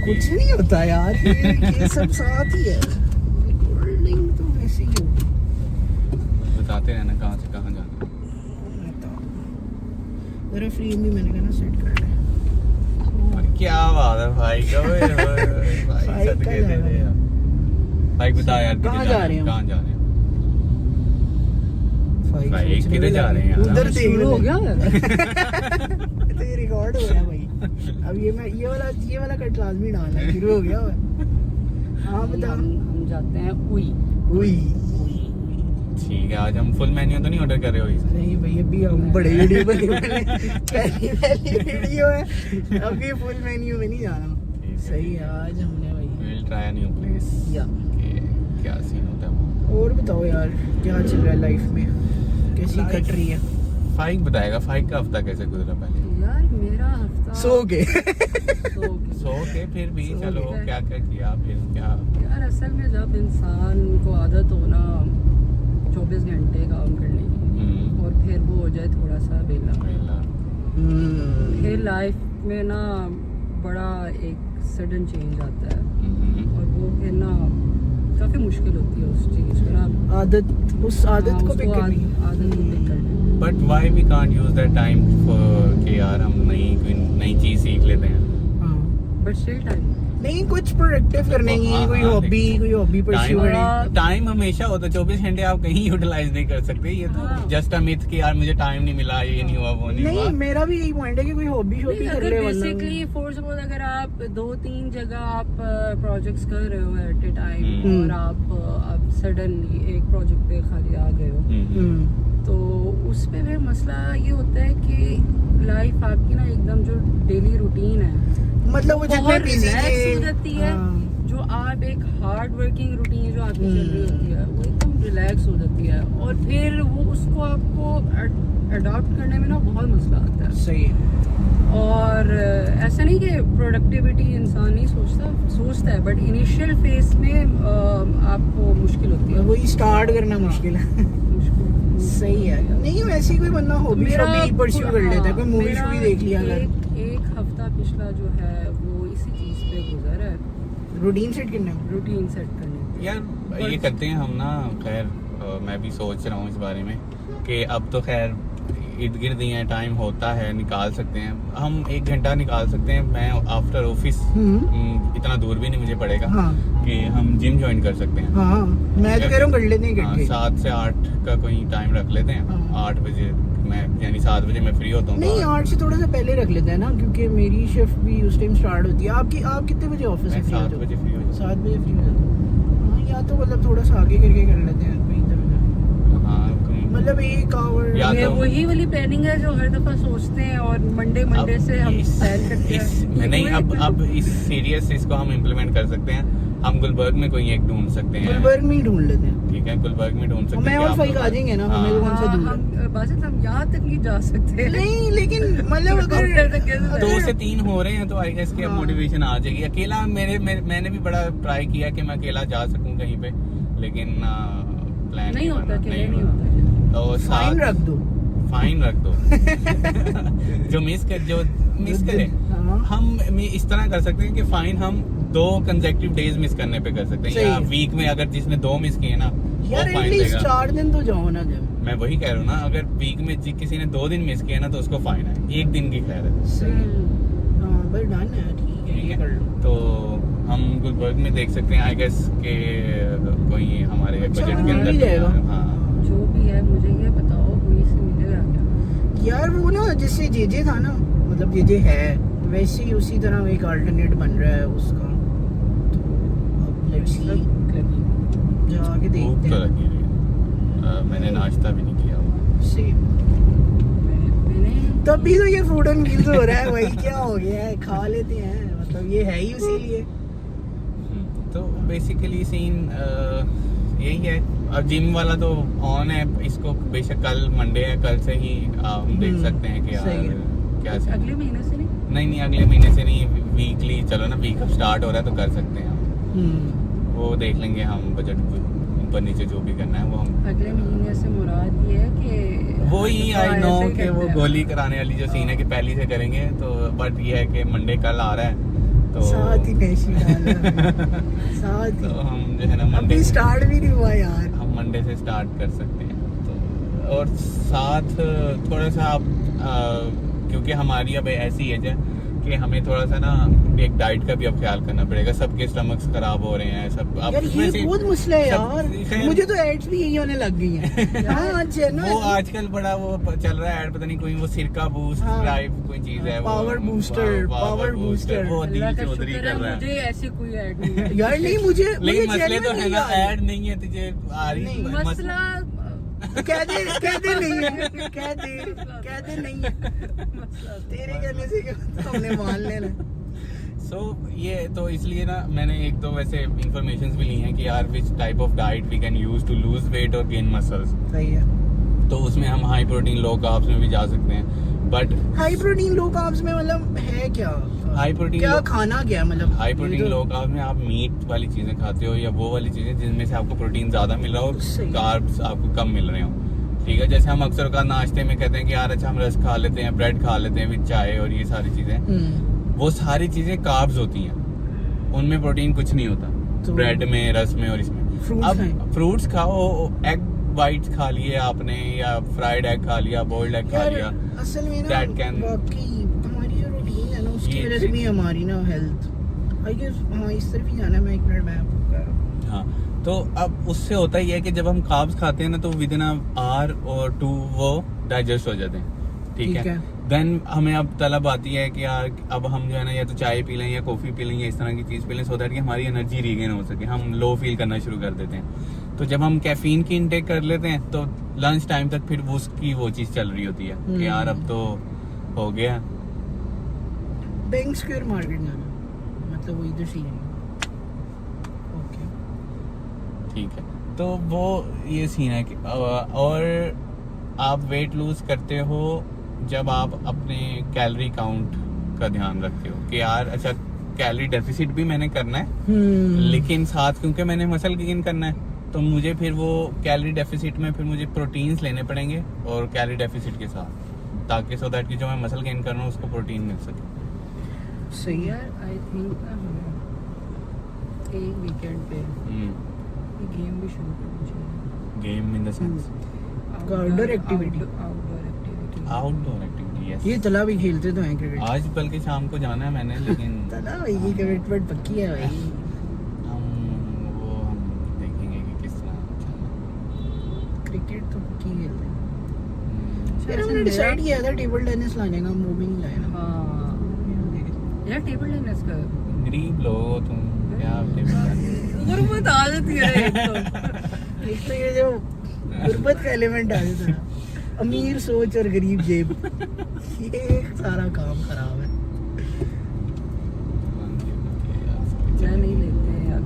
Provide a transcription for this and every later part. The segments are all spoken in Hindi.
कुछ नहीं होता यार, ये सब साथ ही है। रिकॉर्डिंग तो ऐसे ही होगी। बताते रहना कहाँ से कहाँ जाना। मेरा फ्रेम भी मैंने कहा ना सेट कर ले। क्या बात है भाई का, भाई सदके दे दे यार। भाई बता यार कहाँ जा रहे हैं? कहाँ जा रहे हैं भाई? किधर जा रहे हैं यार? उधर शुरू हो गया तो ये रिकॉर्ड हो गया भाई। अब ये वाला कट लाजमी डालना है, शुरू हो गया। हाँ बता। हम जाते हैं उई ठीक है। आज हम फुल मेन्यू तो नहीं ऑर्डर कर रहे हो इसे? नहीं भाई, अभी हम बड़े वीडियो बने पहली वीडियो है, अभी फुल मेन्यू में नहीं जाना। सही है। आज हमने भाई will try a new place. या क्या सीन होता है वहाँ? और बताओ यार, क्या चल रहा है लाइफ में, कैसी कट रही है? फाइक बताएगा, फाइक का हफ्ता कैसे गुजरा पहले? यार मेरा हफ्ता सो के सो के फिर भी चलो क्या क्या किया फिर क्या? यार असल में जब इंसान को आदत हो ना 24 घंटे काम करने की, और फिर वो हो जाए थोड़ा सा वेला, फिर लाइफ में ना बड़ा एक सडन चेंज आता है, और वो फिर ना काफी मुश्किल होती है उस चीज को ना उस आदत को पिक करनी। आदत को पिक करनी। But why we can't use that time for कि यार हम नई चीज सीख लेते हैं। बट स्टिल टाइम नहीं, कुछ प्रोडक्टिव करने की कोई हॉबी परस्यू करें। टाइम हमेशा होता है, 24 घंटे आप कहीं यूटिलाइज नहीं कर सकते। ये तो जस्ट अ मिथ कि यार मुझे टाइम नहीं मिला, ये नहीं हुआ, वो नहीं हुआ। नहीं, मेरा भी यही पॉइंट है कि कोई हॉबी कर ले। अगर बेसिकली फॉर सपोज अगर आप 2-3 जगह आप प्रोजेक्ट्स कर रहे हो एट ए टाइम, और आप सडनली एक प्रोजेक्ट पे खाली आ गए हो, तो उस पे फिर मसला ये होता है कि लाइफ आपकी ना एकदम जो डेली रूटीन है, मतलब वो जितने बिजी हो जाती है। जो आप एक हार्ड वर्किंग रूटीन जो आपकी चल रही होती है, वो एकदम रिलैक्स हो जाती है, और फिर वो उसको आपको अडॉप्ट करने में ना बहुत मसला आता है। सही है। और ऐसा नहीं कि प्रोडक्टिविटी इंसान नहीं सोचता है, बट इनिशियल फेज में आपको मुश्किल होती है, वही स्टार्ट करना मुश्किल है। सही है। नहीं, वैसे ही कोई बंदा हॉबी परस्यू कर लेता है, कोई मूवी शूवी देख लिया अगर। एक हफ्ता पिछला जो है वो इसी चीज पे गुजर है, रूटीन सेट करने यार ये करते हैं हम ना। खैर मैं भी सोच रहा हूँ इस बारे में कि अब तो खैर इर्द गिर्द ही है, टाइम होता है, निकाल सकते हैं हम 1 घंटा निकाल सकते हैं। मैं आफ्टर ऑफिस इतना दूर भी नहीं मुझे पड़ेगा कि हम जिम ज्वाइन कर सकते हैं। हाँ, मैं तो कह रहा हूँ कर लेते हैं। 7 से 8 का कोई टाइम रख लेते हैं। 8 बजे मैं, यानी 7 बजे मैं फ्री होता हूँ। नहीं, 8 से थोड़ा सा पहले रख लेते हैं ना, क्योंकि मेरी शिफ्ट भी उस टाइम स्टार्ट होती है। आप कितने बजे ऑफिस से फ्री हो? 7 बजे फ्री हो जाता 7 बजे फ्री हो जाता हूँ। या तो मतलब थोड़ा सा आगे करके कर लेते हैं कहीं इधर उधर। हाँ, मतलब 1 आवर। या तो वही वाली प्लानिंग है जो हर दफा सोचते हैं, और मंडे से हम प्लान करते हैं। नहीं, अब इस सीरियस इसको हम इम्प्लीमेंट कर सकते हैं। हम गुलबर्ग में कोई एक ढूंढ सकते हैं। गुलबर्ग में ही ढूंढ लेते हैं। ठीक है, गुलबर्ग में ढूंढ सकते हैं। मैं और फाइक आ जाएंगे ना, हमें कौन सा दूर है। बासित हम यहाँ तक नहीं जा सकते। नहीं, लेकिन मतलब अगर 2 से 3 हो रहे हैं तो आई गेस कि मोटिवेशन आ जाएगी। अकेला मैंने भी बड़ा ट्राई किया कि मैं अकेला जा सकूं कहीं पे, लेकिन प्लान नहीं होता, नहीं होता। तो फाइन रख दो जो मिस करे। हम इस तरह कर सकते हैं कि फाइन हम 2 कंसेक्टिव डेज मिस करने पे कर सकते हैं, या वीक में अगर जिसने 2 मिस किए ना यार, वो फाइन देगा। 4 दिन तो जाओ ना जब। मैं वही कह रहा हूँ ना, अगर वीक में किसी ने 2 दिन मिस किया ना तो उसको फाइन है। 1 दिन की खैर है। सही। हाँ बस डन है, ठीक है, ये कर लो। तो हम गुलबर्ग में देख सकते हैं आई गेस के कोई हमारे बजट के अंदर। हाँ, जो भी है मुझे ये बताओ कोई से मिलेगा क्या? यार वो ना जैसे जे था ना, मतलब जे है वैसे ही उसी तरह एक अल्टरनेट बन रहा है उसका। तो अब लेट्स सी, जाके देखते तो हैं। लगी हुई। मैंने नाश्ता भी नहीं किया हुआ। सेम। तभी तो ये फूड एंड मील्स हो रहा है भाई। क्या हो गया है, खा लेते हैं, मतलब ये है ही उसी लिए। तो बेसिकली सीन यही है। और जिम वाला तो ऑन है, इसको बेशक कल मंडे है, कल से ही हम देख सकते हैं कि यार क्या अगले महीने से नहीं अगले महीने से नहीं, वीकली चलो ना, वीक अब स्टार्ट हो रहा है तो कर सकते हैं हम। वो देख लेंगे हम, बजट ऊपर नीचे जो भी करना है वो हम अगले महीने से। मुराद ये है कि वो ही आई नो कि वो गोली कराने वाली जो सीन है कि पहली से करेंगे। तो बट ये है कि मंडे कल आ रहा है तो साथ ही नैशी डाला साथ तो ही। हम जो है ना मंडे अभी स्टार्ट भी नहीं हुआ यार। हम मंडे से स्टार्ट कर सकते हैं। तो और साथ थोड़ा सा आप क्योंकि हमारी अब ऐसी एज है कि हमें थोड़ा सा ना एक डाइट का भी अब ख्याल करना पड़ेगा। सबके स्टमक्स खराब हो रहे हैं सब। अब यार ये वैसे बहुत मसला है सब- यार, खैर- मुझे तो एड्स भी यही होने लग गई हैं। हाँ जेन्युइन। वो आजकल बड़ा वो चल रहा है ऐड, पता नहीं कोई वो सिरका बूस्ट हाँ। ड्राइव कोई चीज है वो पावर बूस्टर, पावर बूस्टर। वो अल्लाह दिल का चौधरी शुक्र कर है रहा मुझे है। ऐसी कोई ऐड नहीं है। यार नहीं मुझे लेकिन मसले तो genuinely है ना, यार। ऐड नहीं है तुझे आ रही नहीं, मसला कह दे नहीं है, कह दे नहीं है। तेरे कहने से क्या हमने मान लेना। सो ये तो इसलिए ना मैंने एक तो वैसे इंफॉर्मेशंस भी ली हैं कि यार which type of diet we can use to lose weight और गेन मसल्स। सही है। तो उसमें हम हाई प्रोटीन लो कार्ब्स में भी जा सकते हैं, but high protein low carbs में मतलब है क्या? हाई प्रोटीन क्या खाना क्या मतलब? हाई प्रोटीन ये तो- लो कार्ब में आप मीट वाली चीजें खाते हो या वो वाली चीजें जिनमें से आपको प्रोटीन ज्यादा मिल रहा हो, सही। कार्ब्स आपको कम मिल रहे हो। ठीक है, जैसे हम अक्सर का नाश्ते में कहते हैं कि यार अच्छा हम रस खा लेते हैं, ब्रेड खा लेते हैं विद चाय और ये सारी चीजें, वो सारी चीजें कार्ब्स होती हैं, उनमें प्रोटीन कुछ नहीं होता। तो- ब्रेड में, रस में और इसमें। Fruits अब खाएं। फ्रूट्स खाओ, एग वाइट खा लिए आपने या फ्राइड एग खा लिया, बॉइल्ड एग खा यार लिया। असल में ना That can- वाकई हमारी जो रूटीन है ना उसकी ये वजह से भी हमारी ना हेल्थ आई गेस हाँ इस तरफ ही जाना है। मैं एक मिनट मैं आपको कह रहा हूँ। हाँ, तो अब उससे होता ही है कि जब हम कार्ब्स खाते हैं ना तो विद इन आवर और 2 वो डाइजेस्ट हो जाते हैं। ठीक ठीक है, है। देन हमें अब तलब आती है कि यार अब हम जो है ना या तो चाय पी लें या कॉफी पी लें या इस तरह की चीज पी लें सो दैट कि हमारी एनर्जी रीगेन हो सके। हम लो फील करना शुरू कर देते हैं। तो जब हम कैफीन की इनटेक कर लेते हैं तो लंच टाइम तक फिर उसकी वो चीज चल रही होती है कि यार अब तो हो गया। बैंक स्क्वायर मार्केट जाना मतलब वो इधर से ही है। ओके ठीक है, तो वो ये सीन है कि और आप वेट लूज करते हो जब आप अपने कैलोरी काउंट का ध्यान रखते हो कि यार अच्छा कैलोरी डेफिसिट भी मैंने करना है लेकिन साथ क्योंकि मैंने मसल गेन करना है तो मुझे फिर वो कैलोरी डेफिसिट में फिर मुझे प्रोटीन्स लेने पड़ेंगे और कैलोरी डेफिसिट के साथ, ताकि सो दैट कि जो मैं मसल गेन कर रहा हूँ उसको प्रोटीन मिल सके। सही है। यार आई थिंक एक वीकेंड पे गेम भी शुरू करनी चाहिए। Game in the sense Outdoor activity। Outdoor activity. Yes, ये तला भी खेलते तो हैं क्रिकेट। आज बल्कि शाम को जाना है मैंने, लेकिन तला भाई ये कमिटमेंट पक्की है भाई। हम देखेंगे कि किस तरह चलना। क्रिकेट तो पक्की खेलते हैं। अच्छा, फिर ऐसे हमने डिसाइड मेरा- किया था टेबल टेनिस लाने का, वो भी नहीं लाया ना। हाँ यार टेबल टेनिस का गरीब लोग हो तुम, क्या गुरबत आ जाती है एक तो। एक तो ये जो गुर्बत का एलिमेंट आ जाता है, अमीर सोच और गरीब जेब, ये सारा काम खराब है। क्या नहीं लेते हैं यार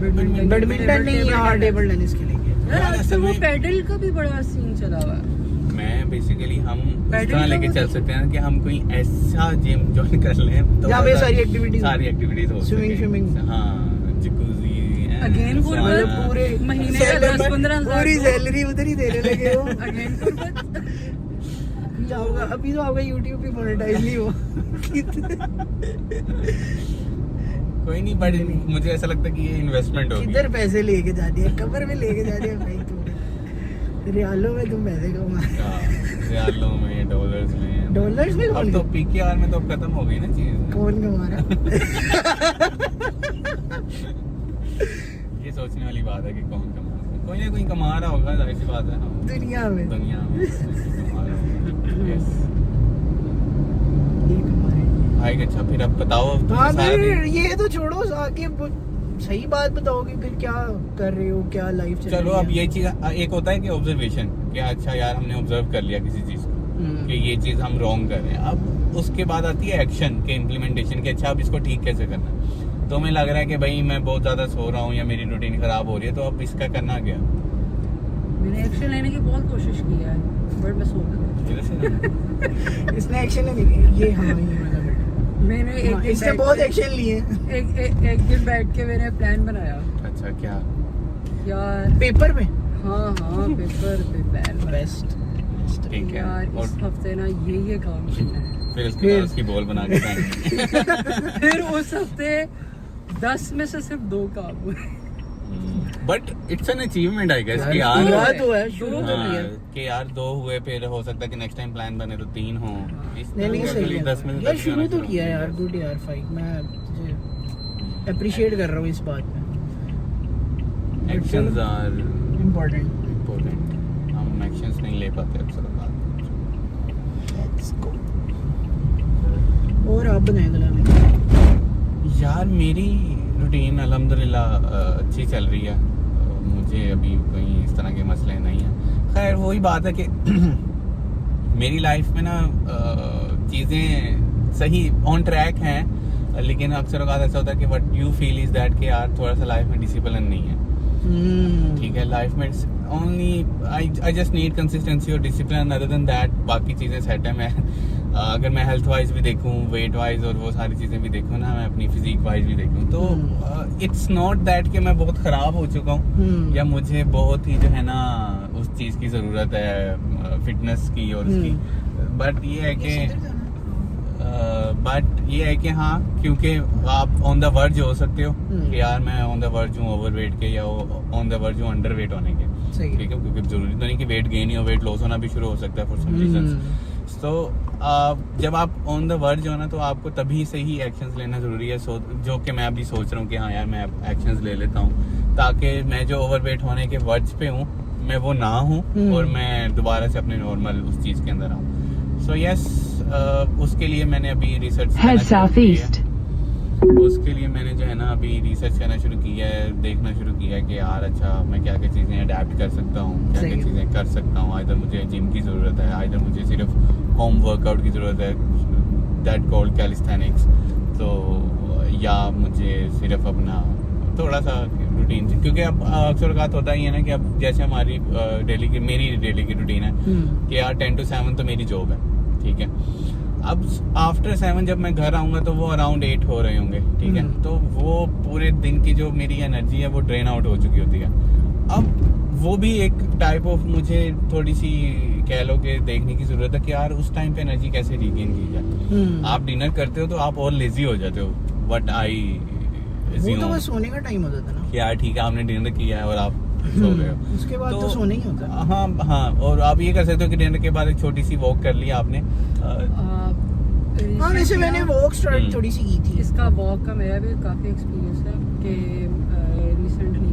बैडमिंटन। बैडमिंटन नहीं यार टेबल टेनिस खेलेंगे। यार आज असल तो वो में- पैडल का भी बड़ा सीन चला हुआ है। मैं बेसिकली हम इस Paddle तरह लेके का चल वो- सकते हैं कि हम कोई ऐसा जिम ज्वाइन कर लें तो जहाँ पे बस सारी activities सारी एक्टिविटीज हो Swimming, सके। swimming। हाँ, जकूजी Again, sauna, मतलब पूरे महीने का 10-15 हज़ार पूरी तो- सैलरी उधर ही देने लगे हो। अगेन गुरबत। अभी तो आपका YouTube पे मोनेटाइज नहीं हुआ। कोई नहीं, बट मुझे ऐसा लगता है कि ये इन्वेस्टमेंट होगी। किधर पैसे लेके जाते हैं, कबर में लेके जाते हैं भाई तुम। रियालों में तुम पैसे कमा। हाँ, रियालों में, डॉलर्स में। डॉलर्स में अब कौन तो पीकेआर में तो अब खत्म हो गई ना चीज। कौन कमा रहा? ये सोचने वाली बात है कि कौन कमा रहा है। कोई ना कोई कमा रहा होगा, जाहिर सी बात है। हाँ, दुनिया में दुनिया में कमा रहा होगा। Yes। ये कमा रहे हैं। भाई अच्छा, फिर अब बताओ, अब तुम हाँ सारा फिर दिन- ये तो छोड़ो, आगे सही बात बताओ कि फिर क्या कर रहे हो, क्या लाइफ चल चलो रही अब है। ये चीज एक होता है कि ऑब्जर्वेशन कि अच्छा यार हमने ऑब्जर्व कर लिया किसी चीज को कि ये चीज हम रॉन्ग कर रहे हैं। अब उसके बाद आती है एक्शन के इम्प्लीमेंटेशन के, अच्छा अब इसको ठीक कैसे करना है। तो हमें लग रहा है कि भाई मैं बहुत ज्यादा सो रहा हूँ या मेरी रूटीन खराब हो रही है, तो अब इसका करना क्या। मैंने एक्शन लेने की बहुत कोशिश की है बट मैं सो गई। इसने एक्शन नहीं लिया। ये हाँ ये वाला बेटा। मैंने एक हाँ, दिन इसने बैठ बहुत के- एक्शन लिए। एक दिन बैठ के मैंने प्लान बनाया अच्छा क्या? यार। पेपर में हाँ पेपर पे प्लान बनाया बेस्ट। ठीक है। यार इस और हफ्ते ना ये काम करना है फिर उसके बाद उसकी बॉल बना के खाएंगे। फिर उस हफ्ते 10 में से सिर्फ 2 काम हुए। But it's an achievement I guess कि यार यार तो है शुरू तो हाँ, किया कि यार 2 हुए, फिर हो सकता है कि नेक्स्ट टाइम प्लान बने तो 3 हो। नहीं सही है 10 में से यार 10 शुरू होना तो किया यार गुड यार फाइक मैं अप्रिशिएट कर रहा हूँ इस बात में एक्शंस आर इम्पोर्टेंट इम्पोर्टेंट। हम एक्शंस नहीं ले पाते अक्सर बात। Let's go. और आप बनाए गला में यार मेरी रूटीन अल्हम्दुलिल्लाह अच्छी चल रही है। मुझे अभी कोई इस तरह के मसले नहीं हैं। खैर वही बात है कि मेरी लाइफ में ना चीज़ें सही ऑन ट्रैक हैं, लेकिन अक्सर औक़ात ऐसा होता है कि what you feel is that कि यार थोड़ा सा लाइफ में डिसिप्लिन नहीं है। ठीक है, लाइफ में only I just need consistency और डिसिप्लिन। अदर देन दैट बाकी चीज़ें सेट है। मैं अगर मैं हेल्थ वाइज भी देखूं, वेट वाइज और वो सारी चीज़ें भी देखूं ना, मैं अपनी फिजिक वाइज भी देखूं, तो इट्स नॉट दैट कि मैं बहुत ख़राब हो चुका हूँ या मुझे बहुत ही जो है ना उस चीज़ की ज़रूरत है फिटनेस की और उसकी। बट ये है कि हाँ, क्योंकि आप ऑन द वर्ज हो सकते हो कि यार मैं ऑन द वर्ज हूँ ओवर वेट के या ऑन द वर्ज हूँ अंडर वेट होने के। ठीक है, क्योंकि जरूरी तो नहीं कि वेट गेन या वेट लॉस होना भी शुरू हो सकता है फॉर सम रीजंस। तो जब आप ऑन द वर्ज हो ना, तो आपको तभी से ही एक्शंस लेना जरूरी है। जो कि मैं अभी सोच रहा हूँ कि हाँ यार मैं एक्शंस ले लेता हूँ, ताकि मैं जो ओवर वेट होने के वर्ज पे हूँ मैं वो ना हूँ और मैं दोबारा से अपने नॉर्मल उस चीज़ के अंदर आऊँ। सो यस, उसके लिए मैंने अभी रिसर्च उसके लिए मैंने जो है ना अभी रिसर्च करना शुरू किया है, देखना शुरू किया है कि यार अच्छा मैं क्या क्या चीज़ें अडेप्ट कर सकता हूँ, क्या क्या चीज़ें कर सकता हूँ। आइदर मुझे जिम की ज़रूरत है, आइदर मुझे सिर्फ होम वर्कआउट की ज़रूरत है, दैट कॉल्ड कैलिस्थेनिक्स, तो या मुझे सिर्फ अपना थोड़ा सा रूटीन, क्योंकि अब अक्सर बात होता ही है ना कि अब जैसे हमारी मेरी डेली की रूटीन है कि यार 10 to 7 तो मेरी जॉब है। ठीक है, अब आफ्टर 7 जब मैं घर आऊँगा तो वो अराउंड 8 हो रहे होंगे। ठीक है, तो वो पूरे दिन की जो मेरी एनर्जी है वो ड्रेन आउट हो चुकी होती है। अब वो भी एक टाइप ऑफ मुझे थोड़ी सी कह लो कि देखने की जरूरत है कि यार उस टाइम पे एनर्जी कैसे रिगेन की जाए। आप डिनर करते हो तो आप और लेजी हो जाते हो, बट आई वो तो बस सोने का टाइम होता था ना कि यार ठीक है आपने डिनर किया है और आप सो गए हो, उसके बाद तो सोना ही होता है। हाँ, और आप ये कर सकते हो कि डिनर के बाद एक छोटी सी वॉक कर ली आपने। हाँ, वैसे मैंने वॉक स्टार्ट थोड़ी सी की थी। इसका वॉक का मेरा भी काफ़ी एक्सपीरियंस है कि रिसेंटली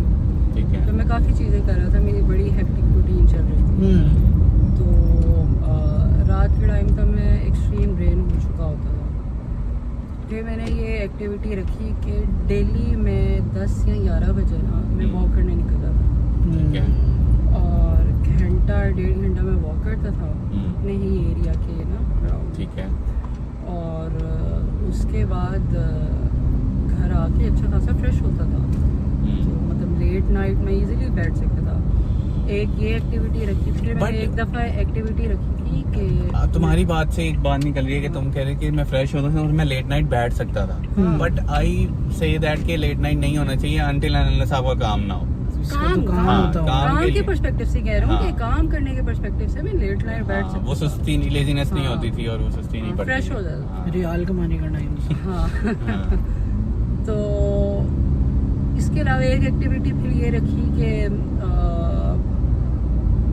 ठीक है, तो मैं काफ़ी चीज़ें कर रहा था, मेरी बड़ी हेक्टिक रूटीन चल रही थी। तो रात के टाइम का मैं एक्सट्रीम ड्रेन हो चुका होता था। फिर मैंने ये एक्टिविटी रखी कि डेली मैं 10 या 11 बजे ना मैं वॉक करने निकल जाता था। ठीक है, और घंटा 1.5 घंटा मैं वॉक करता था अपने ही एरिया के ना अराउंड। ठीक है, और उसके बाद घर आके अच्छा खासा फ्रेश होता था। तो मतलब लेट नाइट में इजीली बैठ सकता था। एक ये एक्टिविटी रखी थी। मैंने एक दफ़ा एक्टिविटी रखी थी कि तुम्हारी बात से एक बात निकल रही है कि तुम कह रहे कि मैं फ्रेश होता था और मैं लेट नाइट बैठ सकता था, बट आई से दैट कि लेट नाइट नहीं होना चाहिए अनटिल अनलेस आपका काम ना हो। काम के पर्सपेक्टिव से कह रहा हूँ कि काम करने के पर्सपेक्टिव से मैं लेट नाइट बैठ सकता। वो सुस्ती नहीं, लेजीनेस नहीं होती थी और वो सुस्ती नहीं पड़ती, फ्रेश हो जाता। रियाल कमाने का टाइम। हाँ तो इसके अलावा एक एक्टिविटी फिर ये रखी कि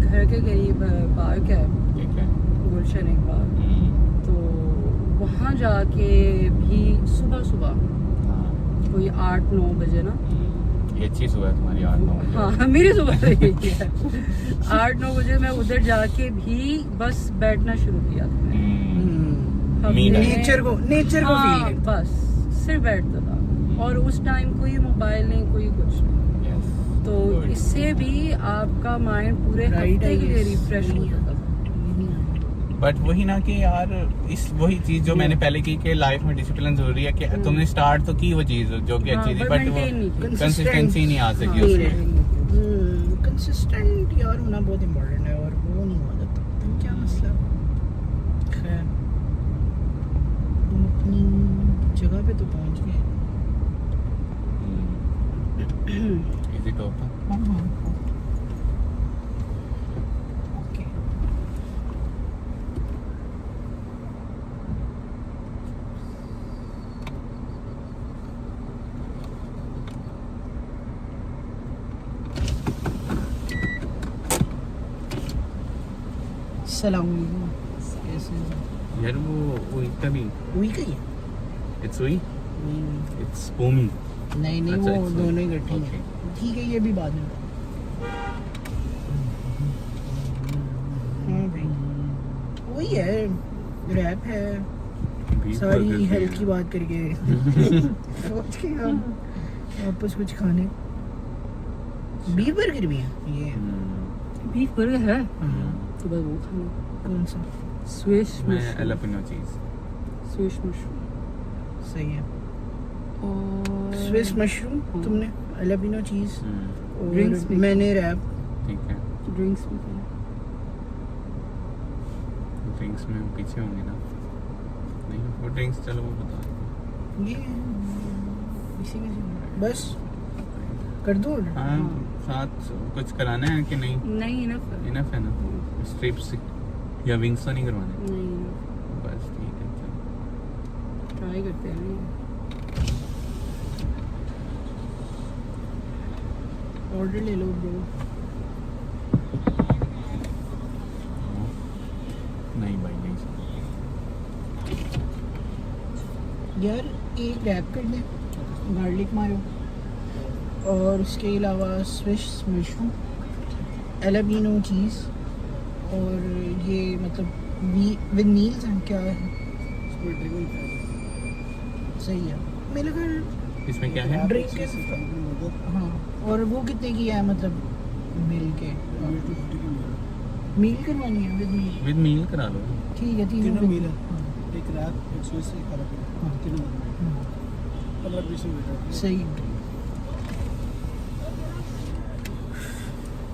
घर के करीब पार्क है, ठीक है, गुलशन एक पार्क, तो वहाँ जाके भी सुबह सुबह कोई 8-9 बजे ना, ये अच्छी सुबह है तुम्हारी 8-9 बजे। हाँ मेरी सुबह से यही है 8-9 बजे मैं उधर जाके भी बस बैठना शुरू किया था। नेचर को हाँ, फील बस सिर्फ बैठता था और उस टाइम कोई मोबाइल नहीं, कोई कुछ नहीं। तो इससे भी आपका माइंड पूरे हफ्ते के लिए रिफ्रेश हो जाता था। बट वही ना कि यार इस वही चीज जो मैंने पहले की कि लाइफ में डिसिप्लिन जरूरी है कि तुमने स्टार्ट तो की वो चीज जो कि अच्छी थी, बट वो कंसिस्टेंसी नहीं आ सकी उसमें। कंसिस्टेंट यार होना बहुत इम्पोर्टेंट है और वो नहीं हो जाता। तो क्या मसला, खैर तुम अपनी जगह पे तो पहुंच गए। इजी तो होता। ओके, अस्सलाम वालेकुम। कैसे हो? यार वो का भी वही का ही है? इट्स हुई वही। इट्स स्पूमी नहीं नहीं अच्छा, वो it's दोनों ही okay. इकट्ठे हैं। ठीक है ये भी बाद में। हाँ भाई वही है, रैप है, सारी हेल्थ की बात करके सोच के हम वापस कुछ खाने। बीफ बर्गर भी है ये। बीफ बर्गर है हाँ। तो बस वो खाना। कौन सा? स्विश मैं मशरूम। एलापिनो चीज स्विश मशरूम सही है। और स्विस मशरूम तुमने, अलापिनो चीज Drinks और भी। मैंने रैप। ठीक है ड्रिंक्स भी थे। ड्रिंक्स में पीछे होंगे ना नहीं वो ड्रिंक्स चलो वो बता ये इसी में से बस कर दो order? हाँ साथ कुछ कराना है कि नहीं नहीं इनफ है। इनफ है ना स्ट्रिप्स या विंग्स तो नहीं करवाने नहीं बस ठीक है चलो ट्राई करते हैं नहीं। ऑर्डर ले लो ब्रो। नहीं भाई नहीं यार एक रैप कर दे, गार्लिक मायो, और उसके अलावा स्विस मशरूम, एलापिनो चीज़, और ये मतलब विद मील्स हैं क्या है? सही है मेरे घर। इसमें क्या है ड्रिंक के हाँ, और वो कितने की है मतलब मिल के? मील करवानी है विद मील? विद मील करा लो ठीक है तीनों तीनों मील है। हाँ, एक रैप एक स्विस एक एलापिनो हाँ। तीनों हाँ, 15-20 मिनट सही।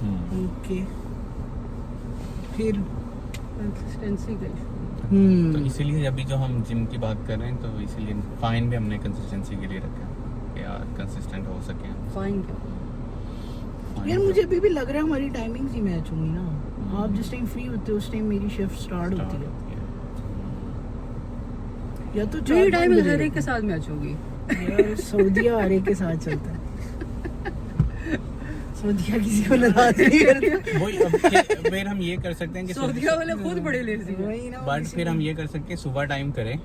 हम्म। ओके फिर कंसिस्टेंसी का इशू। तो इसीलिए अभी जो हम जिम की बात कर रहे हैं तो इसीलिए फाइन भी हमने कंसिस्टेंसी के लिए रखा है कि यार कंसिस्टेंट हो सके हम। फाइन क्या? Fine यार तो मुझे अभी भी लग रहा है हमारी टाइमिंग्स ही मैच होंगी ना। आप जिस टाइम फ्री होते हो उस टाइम मेरी शिफ्ट स्टार्ट start होती है। होती है। या तो मेरी 4-5 टाइम बजे हर एक होती के साथ मैच होगी। है। यार सऊदिया हर एक के साथ चलता है। सऊदिया किसी को नाराज नहीं करता। वही अब फिर हम ये कर सकते हैं कि सऊदिया वाले खुद बड़े लेजी हैं। वही ना, बट इसीलिए। फिर हम ये कर सकते हैं सुबह टाइम करें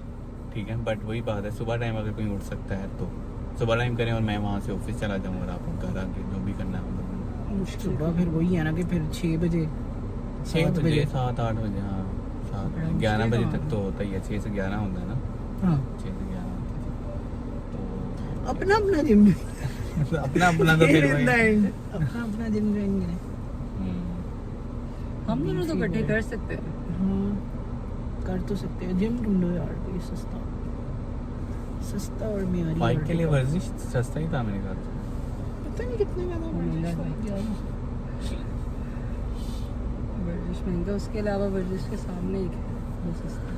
ठीक है बट वही बात है सुबह टाइम अगर कोई उठ सकता है तो सुबह टाइम करें और मैं वहाँ से ऑफिस चला जाऊँ और आप घर आके जो भी करना है वो करें। मुश्किल सुबह फिर वही है ना कि फिर 6 बजे 6 7 बजे 7-8 बजे हाँ 11 बजे तक तो होता ही है 6 से 11 होता है ना हाँ 6 से 11 अपना अपना जिम तो अपना अपना तो फिर वही अपना अपना जिम ज्वाइन करें। हम दोनों तो इकट्ठे कर सकते हैं। हाँ कर तो सकते हैं। जिम ढूंढो यार कोई सस्ता और मेरी बाइक के लिए वर्जिश सस्ता ही था मेरे ख्याल से पता नहीं कितने का था महंगा था। वर्जिश महंगा उसके अलावा वर्जिश के सामने एक है वो सस्ता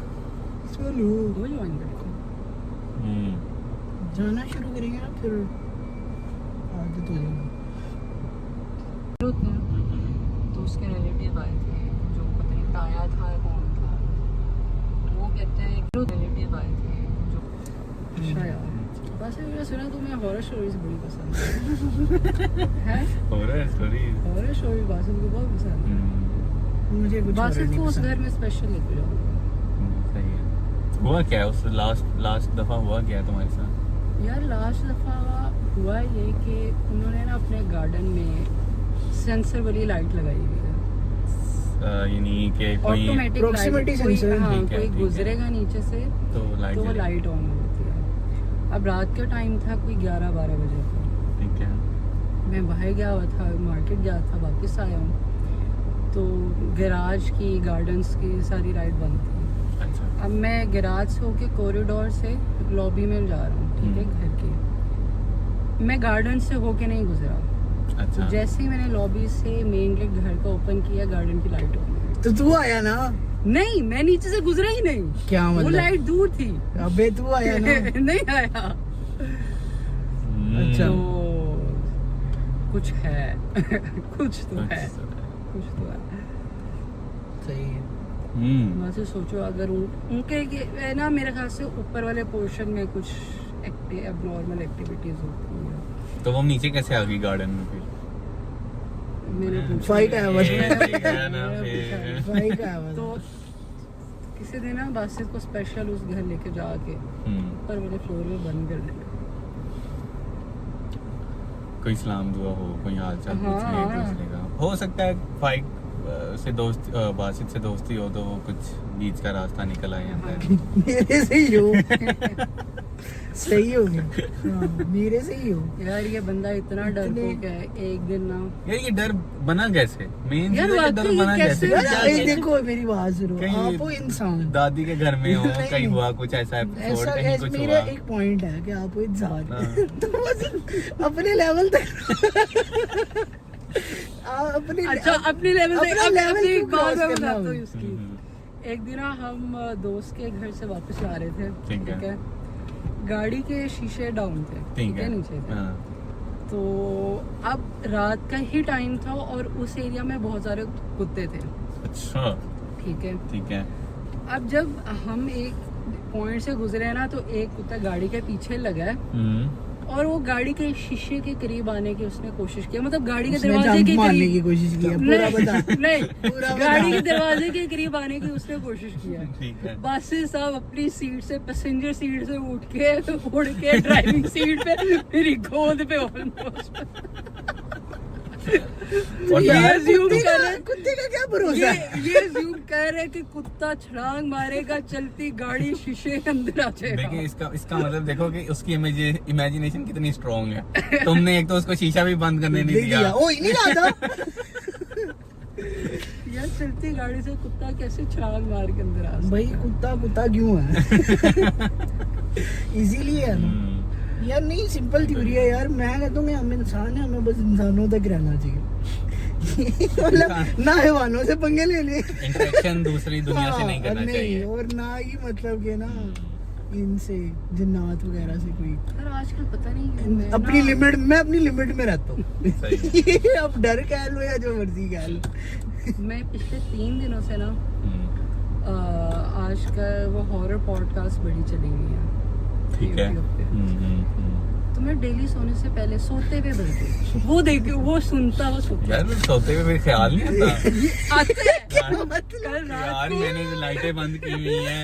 चलो वो ज्वाइन करते हैं। जाना शुरू करेंगे ना फिर आदत हो जाएगी। होते हैं तो उसके रिलेटिव आए थे जो पता नहीं ताया था कौन था वो कहते हैं रिलेटिव आए थे जो अच्छा यार बस मैंने सुना तुम्हें हॉरर स्टोरीज बड़ी पसंद है horror story horror story Basit को बहुत पसंद है मुझे कुछ बासित horror को नहीं उस पसंद। घर में स्पेशल लेके जाऊंगा सही है हुआ क्या उस लास्ट दफा हुआ क्या तुम्हारे साथ यार लास्ट दफ़ा हुआ ये कि उन्होंने ना अपने गार्डन में सेंसर वाली लाइट लगाई हुई है यानी कि कोई ऑटोमेटिक proximity sensor, हाँ ठीक है, कोई ठीक है। गुजरेगा नीचे से तो लाइट तो वो लाइट ऑन होती है। अब रात का टाइम था कोई 11-12 बजे का ठीक है मैं बाहर गया हुआ था मार्केट गया था वापस आया हूँ तो गैराज की गार्डन्स की सारी लाइट बंद थी। अच्छा अब मैं गैराज से होके कॉरिडोर से लॉबी में जा रहा हूँ ठीक है घर की मैं गार्डन से होके नहीं गुजरा अच्छा तो जैसे ही मैंने लॉबी से मेन गेट घर का ओपन किया गार्डन की लाइट ऑन हो गई। तो तू आया ना? नहीं मैं नीचे से गुजरा ही नहीं क्या वो मतलब? लाइट दूर थी अबे तू आया ना? नहीं आया अच्छा। तो कुछ है कुछ तो है कुछ तो है सही है। वहाँ से सोचो अगर उनके ये ना मेरे ख्याल से ऊपर वाले पोर्शन में कुछ एबनॉर्मल एक्टिविटीज होती है तो वो नीचे कैसे आ गई गार्डन में फिर मैंने पूछा फाइट आया बस। मैंने पूछा। भाई का आवाज। तो किसी दिन ना बासित को स्पेशल उस घर लेके जाके ऊपर वाले फ्लोर में बंद कर देना। कोई सलाम दुआ हो, कोई हाल चाल पूछ ले एक दूसरे का। हो सकता है फाइक से दोस्त बासित से दोस्ती हो तो वो कुछ बीच का रास्ता निकल आए हैं। मेरे से ही हो। सही हो गया। हाँ, मेरे से ही हो। यार ये बंदा इतना डरपोक है, एक दिन ना यार ये डर बना कैसे? मेन यार चीज है कि डर वाकई ये बना कैसे कैसे? यार ये देखो मेरी बात सुनो, कहीं आप हो इंसान। दादी के घर में हो, नहीं, कहीं नहीं। हुआ कुछ ऐसा एपिसोड, ऐसा कहीं कुछ मेरा हुआ। एक पॉइंट है कि आप हो इंसान। हाँ। तो बस अपने लेवल तक आप अपने अच्छा अपने लेवल से अपना अब level अपनी क्यों एक बात cross मैं करना बताता हूँ हो? इसकी। एक दिन ना हम दोस्त के घर से वापस आ रहे थे, ठीक है। गाड़ी के शीशे डाउन थे, ठीक है। नीचे थे। हाँ, तो अब रात का ही टाइम था और उस एरिया में बहुत सारे कुत्ते थे, अच्छा ठीक है। ठीक है। अब जब हम एक पॉइंट से गुजरे ना तो एक कुत्ता गाड़ी के पीछे लगा है और वो गाड़ी के शीशे के करीब आने की उसने कोशिश की, मतलब गाड़ी के उसने दरवाजे जंप के मारने करीब की कोशिश की है, पूरा बता। नहीं पूरा बता। गाड़ी के दरवाजे के करीब आने की उसने कोशिश किया। ठीक है। बासित साहब अपनी सीट से, पैसेंजर सीट से उड़ के ड्राइविंग सीट पे मेरी गोद पे ऑलमोस्ट। और ये यार, assume कर रहे कुत्ते का क्या भरोसा है? ये assume कर रहे कि कुत्ता छलांग मारेगा, चलती गाड़ी शीशे के अंदर आ देखिए जाएगा। इसका मतलब देखो कि उसकी इमेजिनेशन कितनी स्ट्रांग है। तुमने एक तो उसको शीशा भी बंद करने नहीं दे दिया। दिया। ओ नहीं लाता। यार चलती गाड़ी से कुत्ता कैसे छलांग मार के अंदर आ सकता भाई है? कुत्ता क्यों है? इजीली है ना हम्म, यार। नहीं सिंपल थ्योरी है यार। मैं कहता हूँ कि हम इंसान हैं, हमें बस इंसानों तक रहना चाहिए। मतलब ना हैवानों से पंगे ले ले, इंटरेक्शन दूसरी दुनिया से नहीं करना नहीं, चाहिए। और ना ही मतलब के ना इनसे जिन्नात वगैरह से कोई यार आजकल पता नहीं क्यों मैं अपनी ना- लिमिट, मैं अपनी लिमिट में रहता हूँ। सही है। अब डर कह लो या जो मर्जी कह लो। मैं पिछले 3 दिनों से ना हम्म, आजकल वो हॉरर पॉडकास्ट बड़ी चली हुई है ठीक है। YouTube पे। तो मैं डेली सोने से पहले, सोते हुए बल्कि वो देख, वो सुनता वो सोता यार सोते हुए मेरे ख्याल नहीं आता। आते हैं। यार, कल रात यार को मैंने जो लाइटें बंद की हुई हैं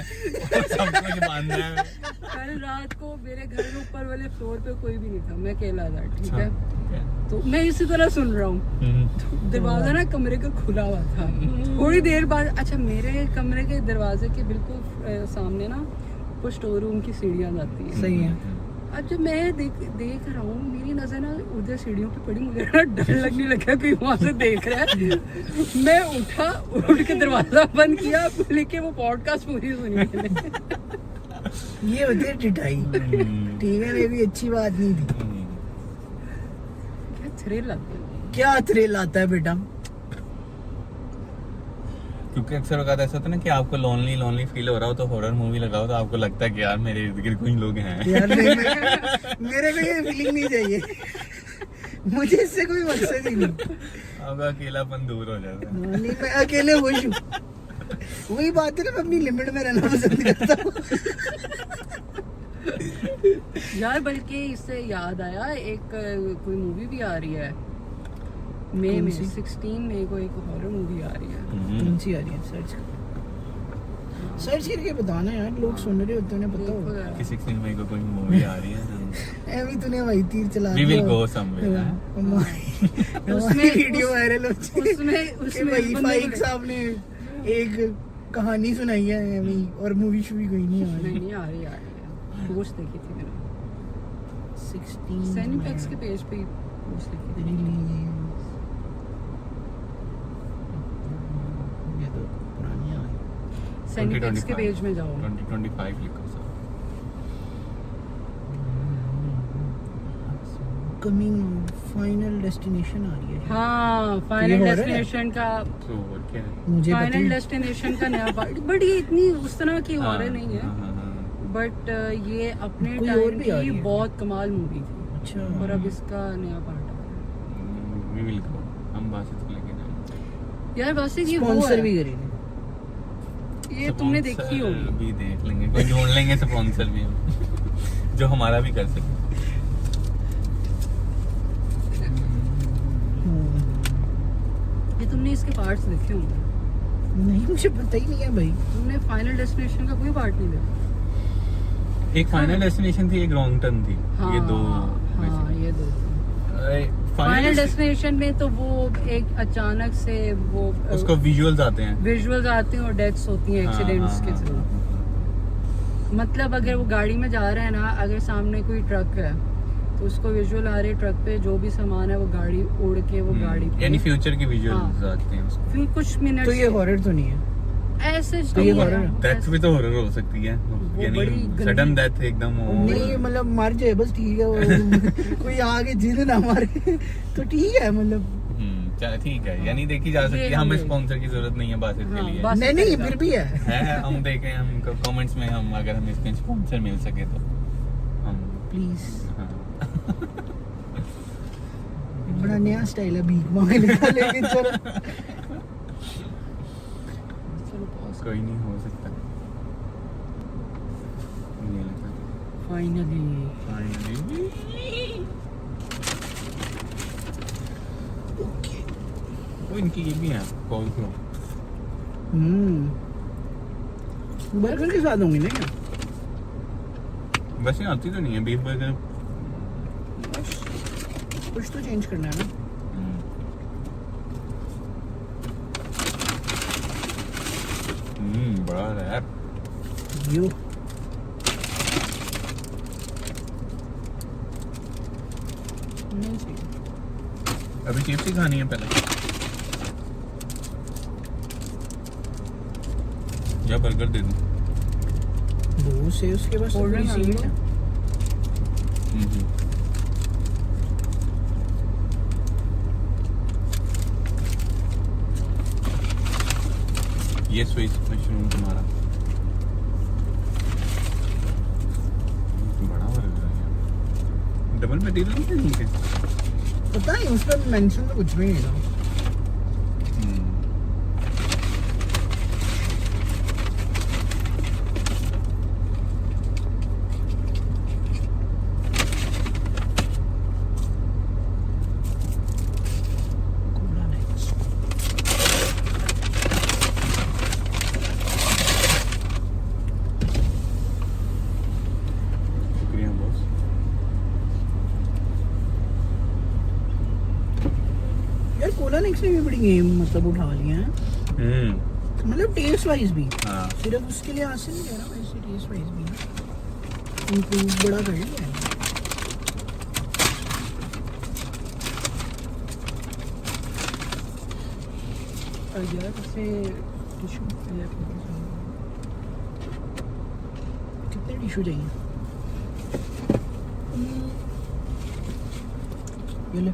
और सब कुछ बंद है। कल रात को मेरे घर के ऊपर वाले फ्लोर पे कोई भी नहीं था, मैं अकेला था, ठीक है। ठीक है। तो मैं इसी तरह सुन रहा हूँ। दरवाजा ना कमरे का खुला हुआ था। थोड़ी देर बाद, अच्छा मेरे कमरे के दरवाजे के बिल्कुल सामने ना वो स्टोर रूम की सीढ़ियाँ जाती है। सही है। अब जब मैं देख रहा हूँ, मेरी नजर ना उधर सीढ़ियों पे पड़ी, मुझे ना डर लगने लगा कोई वहां से देख रहा है। मैं उठा, उठ के दरवाजा बंद किया, लेके वो पॉडकास्ट पूरी सुनी मैंने। ये होती है टिटाई। ठीक है, ये भी अच्छी बात नहीं थी। क्या थ्रिल आता है। क्या थ्रिल आता है बेटा? क्योंकि अक्सर वक्त ऐसा होता है ना कि आपको लोनली फील हो रहा हो तो हॉरर मूवी लगाओ तो आपको लगता है कि यार मेरे इर्द गिर्द कोई लोग हैं। यार नहीं, मेरे को ये फीलिंग नहीं चाहिए। मुझे इससे कोई मकसद ही नहीं। आपका अकेलापन दूर हो जाता है। नहीं, मैं अकेले खुश हूँ। वही बात है ना, मैं अपनी लिमिट में रहना पसंद करता हूँ। यार बल्कि इससे याद आया, एक कोई मूवी भी आ रही है मई कौन में, सी? 16 मई को एक हॉरर मूवी आ रही है। कौन सी आ रही है? सर्च करके बताना यार, लोग सुन रहे होते हैं, पता देखो होगा। यार। कि 16 मई को कोई मूवी आ रही है। एवी तूने वही तीर चला We will दिया। go somewhere, हमारी उसमें- वीडियो उस- वायरल हो चुकी है उसमें कि वही बंदे फाइक को- साहब ने एक कहानी सुनाई है एवी, और मूवी शूवी कोई नहीं आ रही। नहीं आ रही है। पोस्ट देखी थी मैंने 16 सैनिपेक्स के पेज पे पोस्ट देखी थी। रिलीज। ये तो पुरानी आ गई। सैनिपेक्स के पेज में जाओ। 2025 लिखो सब। कमिंग फाइनल डेस्टिनेशन आ रही है। हाँ, ये फाइनल horror है? डेस्टिनेशन का, तो और क्या है? मुझे पता फाइनल ही डेस्टिनेशन का नया पार्ट, बट ये इतनी उस तरह की हाँ, हॉरर नहीं है, हाँ। बट ये अपने कोई और टाइम भी आ रही की है? बहुत कमाल मूवी थी। अच्छा। और अब इसका नया पार्ट आ रहा We will go। हम बासित को लेके जाएंगे। है। यार वैसे ये वो स्पॉन्सर है, भी करेंगे। ये तुमने Sponsor देखी होगी। भी देख लेंगे, कोई ढूंढ लेंगे स्पॉन्सर भी हम जो हमारा भी कर सके। तुमने इसके पार्ट्स देखे होंगे। नहीं, मुझे पता ही नहीं है भाई। तुमने फाइनल डेस्टिनेशन का कोई पार्ट नहीं देखा? एक फाइनल डेस्टिनेशन थी, एक रॉन्ग टर्न थी। ये दो हाँ ये दो। फाइनल फाइनल डेस्टिनेशन में तो वो एक अचानक से वो उसको विजुअल्स आते हैं। विजुअल्स आते हैं और डेथ्स होती हैं एक्सीडेंट्स के थ्रू। मतलब अगर वो गाड़ी में जा रहे हैं ना, अगर सामने कोई ट्रक है तो उसको विजुअल आ रहे हैं, ट्रक पे जो भी सामान है वो गाड़ी उड़ के वो गाड़ी पे, यानी फ्यूचर की विजुअल्स हाँ। आते हैं उसको। फिर कुछ मिनट तो ये हॉरर तो नहीं है? ऐसे तो ये horror है? डेथ भी तो हॉरर हो सकती है, बड़ी यानी गंदी- सडन डेथ एकदम नहीं मतलब मर जाए बस ठीक है। वो कोई आगे जिद ना मारे तो ठीक है मतलब। चल ठीक है, यानी देखी जा सकती है। हमें स्पॉन्सर की जरूरत नहीं है बासित के हाँ, लिए। बस नहीं नहीं फिर भी है। है हम देखें, हम कमेंट्स में हम अगर हमें इसके स्पॉन्सर मिल सके तो हम प्लीज। हाँ। बड़ा नया स्टाइल है भीख मांगने का, लेकिन चलो कोई नहीं हो सकता। ये लगा फाइनली ओके। वो इनकी ये भी है कॉल फ्लो। बर्गर के साथ होंगी ना? वैसे आती तो नहीं है बीफ बर्गर। कुछ तो चेंज करना है ना। बड़ा रैप। यो नहीं चाहिए। अभी चिप्स ही खानी है पहले या बर्गर दे दूं? दो से उसके बाद Cold drink थोड़ी सी आ गई। ये स्वीट मशरूम तुम्हारा बड़ा बर्गर है। डबल मटेरियल नहीं है इनके? पता नहीं, उस पर मेंशन तो कुछ भी नहीं था। Cola next. शुक्रिया बॉस। यार कोला नेक्स्ट ने भी बड़ी गेम मतलब उठा लिया है, मतलब टेस्ट वाइज भी। हाँ सिर्फ उसके लिए हासिल नहीं कह रहा, वैसे टेस्ट वाइज भी इम्प्रूव बड़ा कर लिया है। और यार इसे टिश्यू कितने टिश्यू चाहिए? ये ले।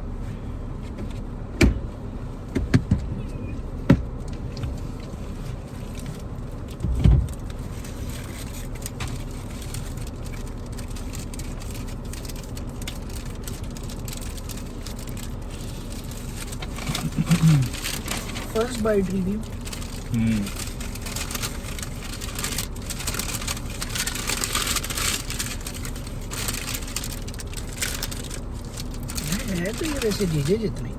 First bite review. है तो ये वैसे जीजे जितने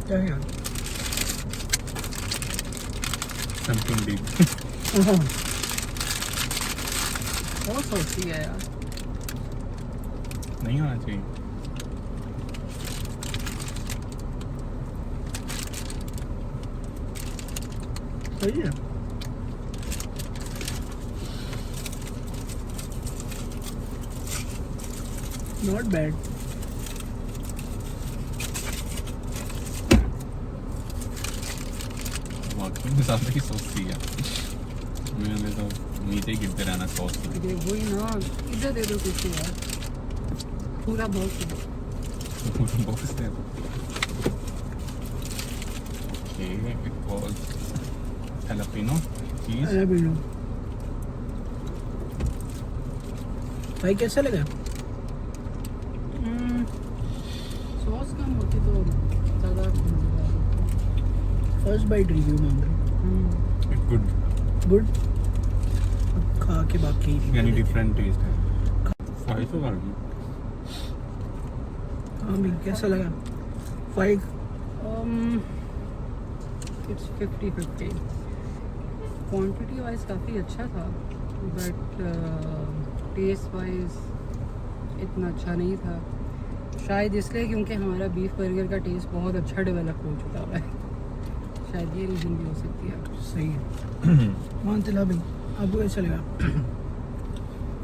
क्या यार। Something big. बहुत सोची है यार। नहीं होना चाहिए। सही है। Not bad. वाकई में ज़्यादा ही सोचती है। मैंने तो नीचे ही गिरते रहना सॉस की। ये वही ना, इधर दे दो कुछ यार, पूरा बहुत बॉक्स दे दो। ओके इट वाज jalapeno चीज। अरे बिल्लो भाई कैसा लगा? सॉस कम होती तो ज़्यादा फर्स्ट बाइट रिव्यू मांग रहा इट गुड, गुड। खा के बाकी यानी डिफरेंट टेस्ट है। 500 का हाँ भी कैसा लगा 5 इट्स 50-50 क्वांटिटी वाइज काफ़ी अच्छा था बट टेस्ट वाइज इतना अच्छा नहीं था शायद इसलिए क्योंकि हमारा बीफ बर्गर का टेस्ट बहुत अच्छा डेवलप हो चुका हुआ है शायद ये रीज़न भी हो सकती है सही है मान चला भाई आपको कैसा लगा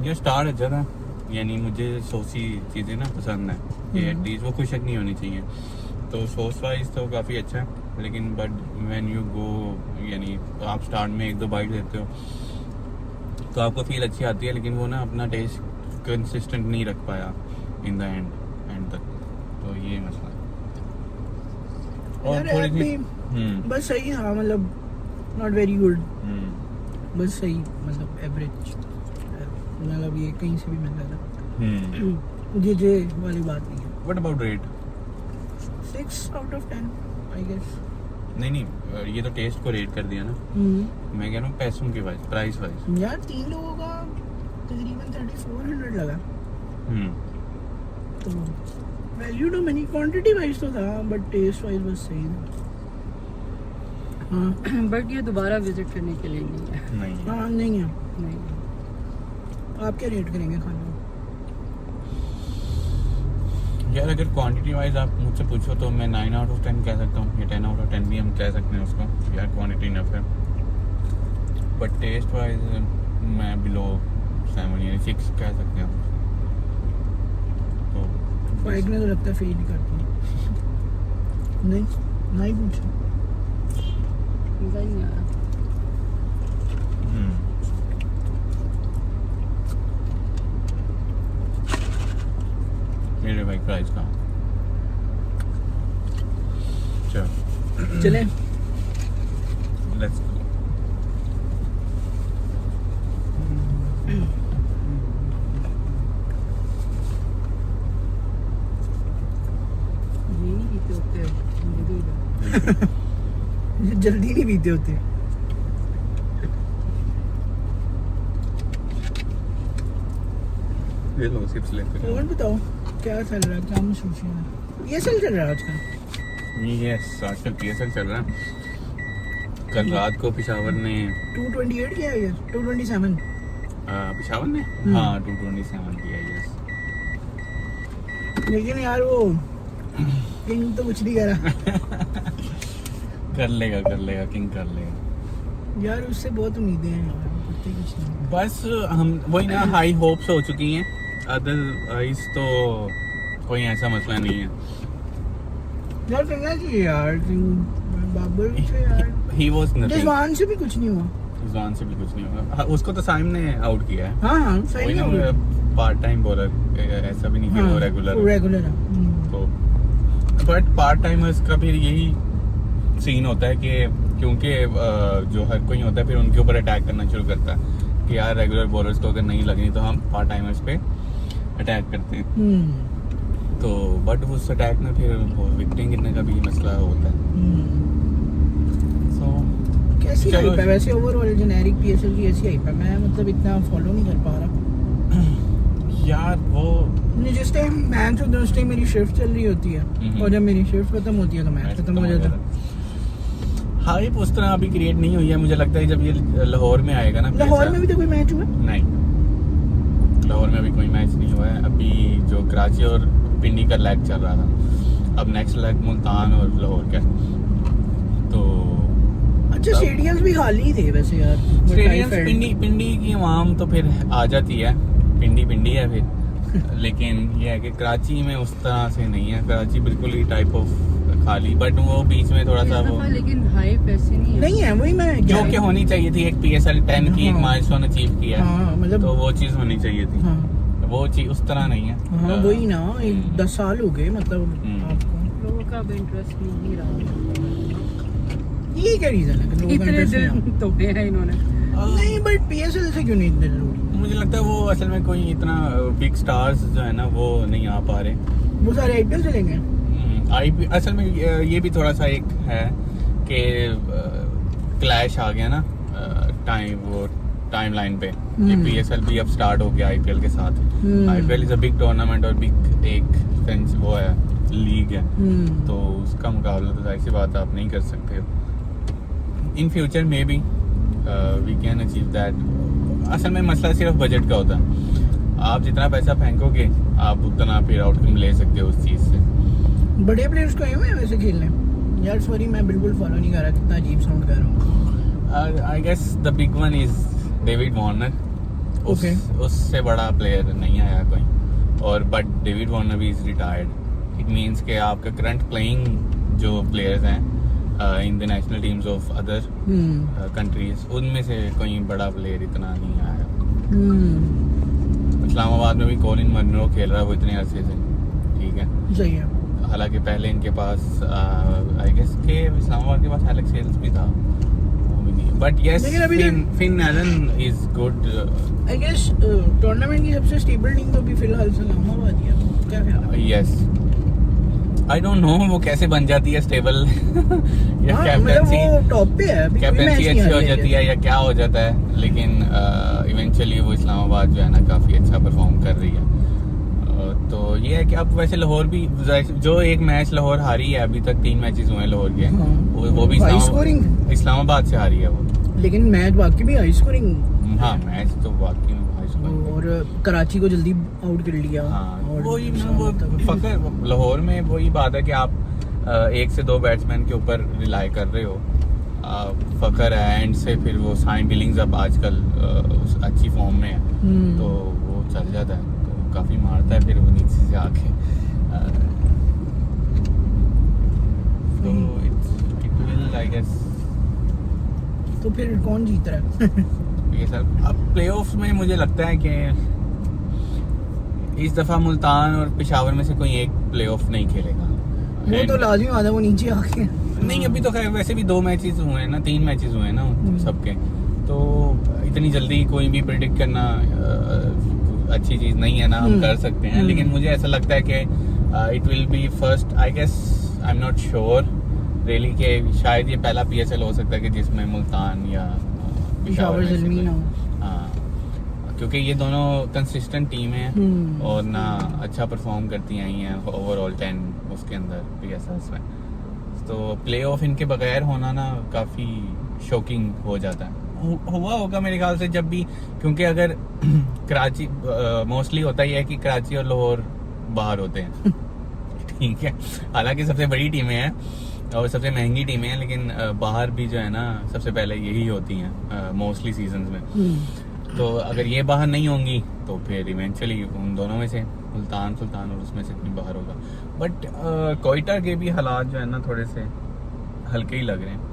ये स्टार अच्छा था यानी मुझे सॉसी चीज़ें ना पसंद है कि एटलीस्ट वो खुशक नहीं होनी चाहिए तो सॉस वाइज तो काफ़ी अच्छा है लेकिन बट व्हेन यू गो यानी आप स्टार्ट में 1-2 बाइट लेते हो तो आपको फील अच्छी आती है लेकिन वो ना अपना टेस्ट कंसिस्टेंट नहीं रख पाया इन द एंड तक तो ये मसला है और यार थोड़ी ऐप सी भी बस सही था मतलब नॉट वेरी गुड बस सही मतलब एवरेज मतलब ये कहीं से भी मिल रहा था जे वाली बात नहीं है what about rate 6 out of 10 I guess नहीं ये तो टेस्ट को रेट कर दिया ना मैं कह रहा हूँ पैसों की वाइज प्राइस वाइज यार 3 लोगों का तकरीबन 3400 लगा तो value to money quantity wise तो था बट टेस्ट वाइज बस सही था हाँ बट ये दोबारा विजिट करने के लिए नहीं है नहीं हाँ नहीं है नहीं आप क्या रेट करेंगे खाने को यार अगर क्वांटिटी वाइज आप मुझसे पूछो तो मैं 9 out of 10 कह सकता हूँ या 10 out of 10 भी हम कह सकते हैं उसको यार क्वांटिटी इनफ है बट टेस्ट वाइज मैं बिलो 7 यानी 6 कह सकते हैं तो बाइक में तो लगता है फेल ही करती है नहीं पूछो मज़ा ही नहीं आ रहा मेरे भाई प्राइस का चलो चले लेट्स गो ये नहीं पीते होते जल्दी जल्दी नहीं पीते होते ये लो सिप्स लेते और बताओ क्या चल रहा है क्या महसूस हो रहा है ये चल रहा है आजकल यस आजकल PSL चल रहा है कल रात को पिशावर ने 228 किया है यार 227 पिशावर ने हाँ 227 किया यस लेकिन यार वो किंग तो कुछ नहीं करा कर लेगा किंग कर लेगा यार उससे बहुत उम्मीदें हैं यार करते कुछ नहीं बस हम वही ना हाई होप्स हो चुकी हैं अदरवाइज तो कोई ऐसा मसला नहीं है यार करना चाहिए यार किंग बाबर से यार ही वाज नथिंग रिजवान से भी कुछ नहीं हुआ रिजवान से भी कुछ नहीं होगा उसको तो साइम ने आउट किया है हाँ हाँ सही वही है ना पार्ट टाइम बॉलर ऐसा भी नहीं कि वो रेगुलर रेगुलर है तो बट पार्ट टाइमर्स का फिर यही सीन होता है कि क्योंकि जो हर कोई होता है फिर उनके ऊपर अटैक करना शुरू करता है कि यार रेगुलर बॉलर्स को अगर नहीं लगनी तो हम पार्ट टाइमर्स पे अटैक करते हैं तो बट उस अटैक में फिर विकेटिंग गिरने का भी मसला होता है सो कैसी चलो। हाइप है वैसे ओवरऑल जेनेरिक पीएसएल की ऐसी हाइप है मैं मतलब इतना फॉलो नहीं कर पा रहा यार वो जिस टाइम मैच होता है उस टाइम मेरी शिफ्ट चल रही होती है और जब मेरी शिफ्ट खत्म होती है तो मैच खत्म हो जाता है हाइप उस तरह अभी क्रिएट नहीं हुई है मुझे लगता है जब ये लाहौर में आएगा ना लाहौर में भी तो कोई मैच हुआ नहीं लाहौर में अभी कोई मैच नहीं हुआ है अभी जो कराची और पिंडी का लैग चल रहा था अब नेक्स्ट लैग मुल्तान और लाहौर का तो अच्छा स्टेडियम्स भी खाली थे वैसे यार स्टेडियम पिंडी की आवाम तो फिर आ जाती है पिंडी है फिर लेकिन ये है कि कराची में उस तरह से नहीं है कराची बिल्कुल ही टाइप ऑफ खाली बट वो बीच में थोड़ा सा वो लेकिन हाइप ऐसी नहीं है नहीं है वही मैं जो कि होनी चाहिए थी एक PSL 10 की एक हाँ। माइलस्टोन अचीव किया है हाँ मतलब तो वो चीज होनी चाहिए थी हाँ वो चीज उस तरह नहीं है हाँ वही ना एक 10 साल हो गए मतलब आपको लोगों का अब इंटरेस्ट नहीं रहा ये क्या रीजन है कि लोगों का इतने interest नहीं दिल तोड़े हैं इन्होंने नहीं बट पीएसएल से क्यों नहीं इतने जरूरी मुझे लगता है वो असल में कोई इतना बिग स्टार्स जो है ना वो नहीं आ पा रहे वो सारे आईपीएल चलेंगे आई असल में ये भी थोड़ा सा एक है कि क्लैश आ गया ना टाइम वो टाइमलाइन पे कि पीएसएल भी अब स्टार्ट हो गया आईपीएल के साथ। IPL is a big tournament और बिग एक सेंस वो है, लीग है, तो उसका मुकाबला तो जाहिर सी बात है आप नहीं कर सकते हो। In future maybe we can achieve that. असल में मसला सिर्फ बजट का होता है, आप जितना पैसा फेंकोगे आप उतना फिर आउटकम ले सकते हो उस चीज़ से। बड़े प्लेयर्स को आए हुए हैं वैसे खेलने यार? सॉरी मैं बिल्कुल फॉलो नहीं कर रहा, कितना अजीब साउंड कर रहा हूँ। I guess the big one is David Warner. उससे बड़ा प्लेयर नहीं आया कोई, और बट डेविड वार्नर भी इज रिटायर्ड। इट मीन्स कि आपका करंट प्लेइंग जो प्लेयर्स हैं in the national teams of other countries, उनमें से कोई बड़ा प्लेयर इतना नहीं आया। इस्लामाबाद में भी कॉलिन मर्नो खेल रहा है, वो इतने अरसे से, ठीक है, सही है। हालांकि पहले इनके पास आई गेस के इस्लामाबाद के पास एलेक्स हेल्स भी था, but yes Finn Allen is good. I guess tournament की सबसे स्टेबल टीम तो अभी फिलहाल इस्लामाबाद ही है, क्या ख्याल है? यस, आई डोंट नो वो कैसे बन जाती है स्टेबल या कैप्टेंसी वो टॉप पे है, कैप्टेंसी अच्छी हो जाती है या क्या हो जाता है, लेकिन इवेंचुअली वो इस्लामाबाद जो है ना काफ़ी अच्छा परफॉर्म कर रही है। तो ये है कि अब वैसे लाहौर भी जो एक मैच लाहौर हारी है, अभी तक 3 मैचेस हुए हैं लाहौर के, वो भी इस्लामाबाद से हारी है वो, लेकिन मैच बाकी भी हाई स्कोरिंग। हाँ मैच तो बाकी में हाई स्कोरिंग, और कराची को जल्दी आउट कर लिया। हाँ और वही वो फकर लाहौर में वही बात है कि आप 1 से 2 बैट्समैन के ऊपर रिलाई कर रहे हो। फकर है एंड से फिर वो साइन बिलिंग्स अब आजकल अच्छी फॉर्म में है, तो वो चल जाता है, तो काफ़ी मारता है फिर वो नीचे से आके, तो इट विल आई गेस। तो फिर कौन जीत रहा है? ये सर अब प्लेऑफ्स में मुझे लगता है कि इस दफ़ा मुल्तान और पेशावर में से कोई एक प्लेऑफ नहीं खेलेगा। वो तो लाजमी आधा वो नीचे आके नहीं, अभी तो खैर वैसे भी 2 मैचेस हुए हैं ना, 3 मैचेस हुए हैं ना सबके, तो इतनी जल्दी कोई भी प्रेडिक्ट करना अच्छी चीज़ नहीं है ना, हम कर सकते हैं, लेकिन मुझे ऐसा लगता है कि it will be first, I guess, I am not sure really कि शायद ये पहला पीएसएल हो सकता है कि जिसमें मुल्तान या पेशावर ज़मीन हो। हाँ, क्योंकि ये दोनों कंसिस्टेंट टीमें हैं और ना अच्छा परफॉर्म करती आई हैं ओवरऑल 10 उसके अंदर पीएसएल्स में, तो प्ले ऑफ इनके बगैर होना ना काफ़ी शॉकिंग हो जाता है। हुआ होगा मेरे ख्याल से जब भी, क्योंकि अगर कराची मोस्टली होता ही है कि कराची और लाहौर बाहर होते हैं ठीक है, हालांकि सबसे बड़ी टीमें हैं और सबसे महंगी टीमें हैं, लेकिन बाहर भी जो है ना सबसे पहले यही होती हैं मोस्टली सीजन्स में। तो अगर ये बाहर नहीं होंगी तो फिर इवेंचुअली उन दोनों में से सुल्तान और उसमें से कोई बाहर होगा। बट कोयटा के भी हालात जो है ना थोड़े से हल्के ही लग रहे हैं।